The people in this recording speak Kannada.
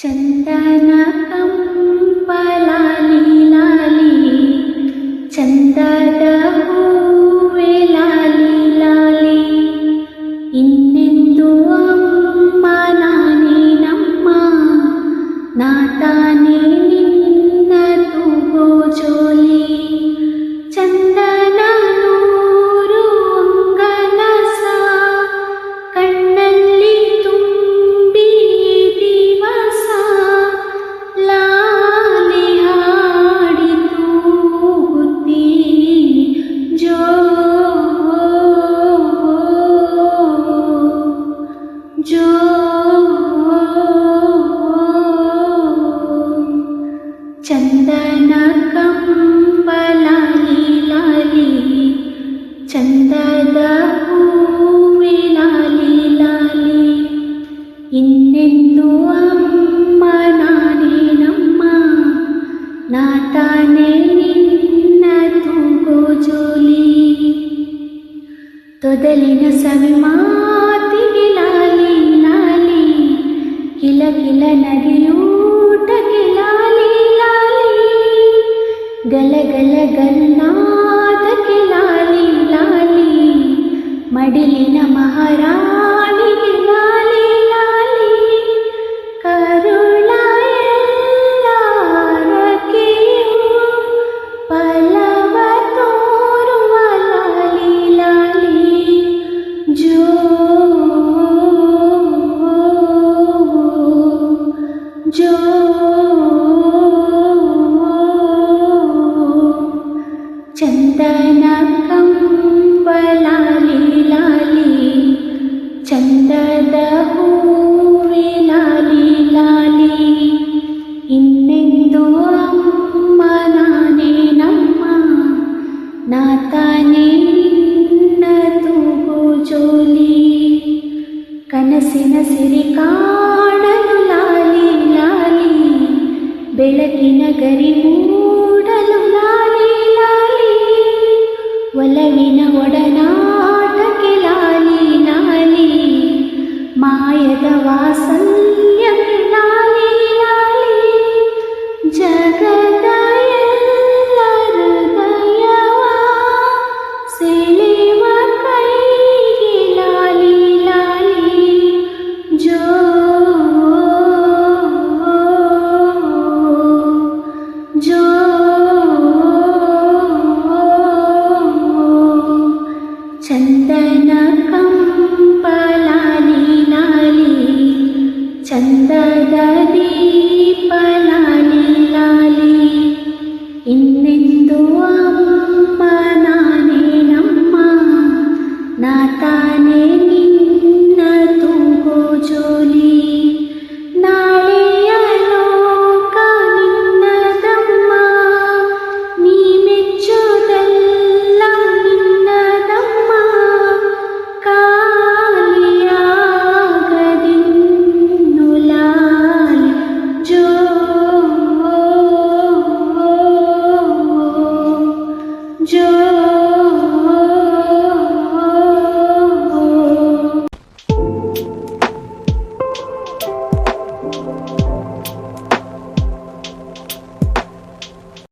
ಚಂದನ ಕಂಪಲಾಲಿ ಲಾಲಿ ಚಂದದ ಹೂವೆ ಲಾಲಿ ಲಾಲಿ ಇನ್ನೆಂದು ಅಮ್ಮ ನಾನೇ ನಮ್ಮ ನಾ ತಾನೇ ನಿನ್ನ ತೂಗೋ ಜೋಲಿ ಚಂದನ ನೂರು ಅಂಗನಸ ಕಣ್ಣಲ್ಲಿ ತುಂಬಿ ದಿವಸ ಲಾಲಿ ಹಾಡಿ ತೂಗುತ್ತಿ ಜೋ ಜೋ ಚಂದನ ಕಂಪಲಾಲಿ ಲಾಲಿ ಚಂದದ ಹೂವೆ ಲಾಲಿ ಲಾಲಿ ಇನ್ನೆಂದು ಅಮ್ಮ ನಾನೇ ನಮ್ಮ ನಾ ತಾನೇ ನಿನ್ನ ತೂಗೋ ಜೋಲಿ ತೊದಲಿನ ಸವಿ ಮಾತಿಗೆ ಲಾಲಿ ಲಾಲಿ ಕಿಲ ಕಿಲ ನಗೆಯೂಟಕ್ಕೆ ಲಾಲಿ ಲಾಲಿ ಗಲ ಗಲ ಗಲ್ಲಾದಕ್ಕೆ ಲಾಲಿ ಲಾಲಿ ಮಡಿಲಿನ ಮಹಾರಾಣಿಗೆ ಲಾಲಿ ಲಾಲಿ ಕರುಳ ಎಲ್ಲಾರಕೆಯೂ ಪಲ್ಲವ ತೋರುವ ಲಾಲಿ ಲಾಲಿ ಜೋ ಜೋ ಚಂದನ ಕಂಪಲಾಲಿ ಲಾಲಿ ಚಂದದ ಹೂವೆ ಲಾಲಿ ಲಾಲಿ ಇನ್ನೆಂದು ಅಮ್ಮ ನಾನೇ ನಮ್ಮ ನಾ ತಾನೇ ನಿನ್ನ ತೂಗೋ ಜೋಲಿ ಕನಸಿನ ಸಿರಿ ಕಾಣಲು ಲಾಲಿ ಲಾಲಿ ಬೆಳಕಿನ ಗರಿ ಮೂಡಲು ಲಾಲಿ ಲಾಲಿ ಒಲವಿನ ಒಡನಾಟಕ್ಕೆ ಲಾಲಿ ಲಾಲಿ ಮಾಯದ ವಾತ್ಸಲ್ಯಕ್ಕೆ ಲಾಲಿ ಲಾಲಿ ಜಗದ ಎಲ್ಲ ಹೃದಯವ ಸೆಳೆವ ಕೈಗೆ ಲಾಲಿ ಲಾಲಿ ಜೋ ಜೋ ಚಂದನ ಕಂಪಲಾಲಿ ಲಾಲಿ ಚಂದದ ದೀಪ